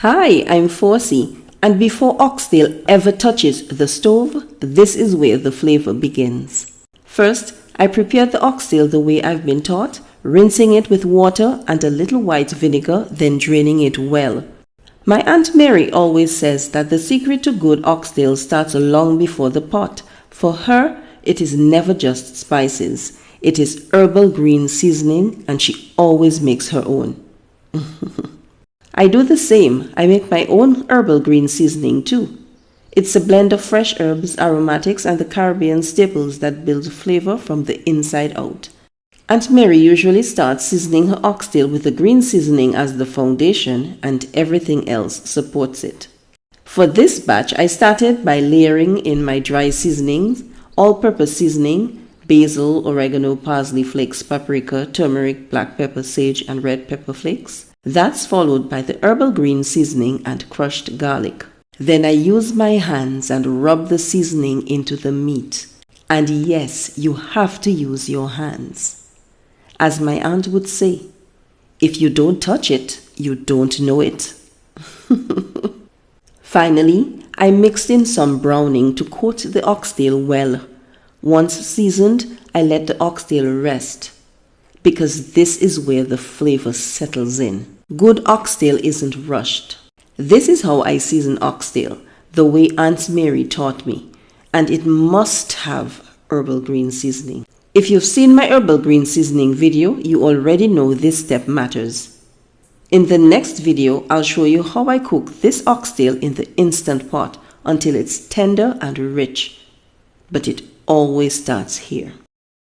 Hi, I'm Forsi, and before oxtail ever touches the stove, this is where the flavor begins. First, I prepare the oxtail the way I've been taught, rinsing it with water and a little white vinegar, then draining it well. My Aunt Mary always says that the secret to good oxtail starts long before the pot. For her, it is never just spices. It is herbal green seasoning, and she always makes her own. I do the same. I make my own herbal green seasoning too. It's a blend of fresh herbs, aromatics, and the Caribbean staples that build flavor from the inside out. Aunt Mary usually starts seasoning her oxtail with the green seasoning as the foundation, and everything else supports it. For this batch, I started by layering in my dry seasonings, all-purpose seasoning, basil, oregano, parsley flakes, paprika, turmeric, black pepper, sage, and red pepper flakes. That's followed by the herbal green seasoning and crushed garlic. Then I use my hands and rub the seasoning into the meat. And yes, you have to use your hands. As my aunt would say, if you don't touch it, you don't know it. Finally, I mixed in some browning to coat the oxtail well. Once seasoned, I let the oxtail rest, because this is where the flavor settles in. Good oxtail isn't rushed. This is how I season oxtail, the way Aunt Mary taught me, and it must have herbal green seasoning. If you've seen my herbal green seasoning video, you already know this step matters. In the next video, I'll show you how I cook this oxtail in the instant pot until it's tender and rich. But it always starts here.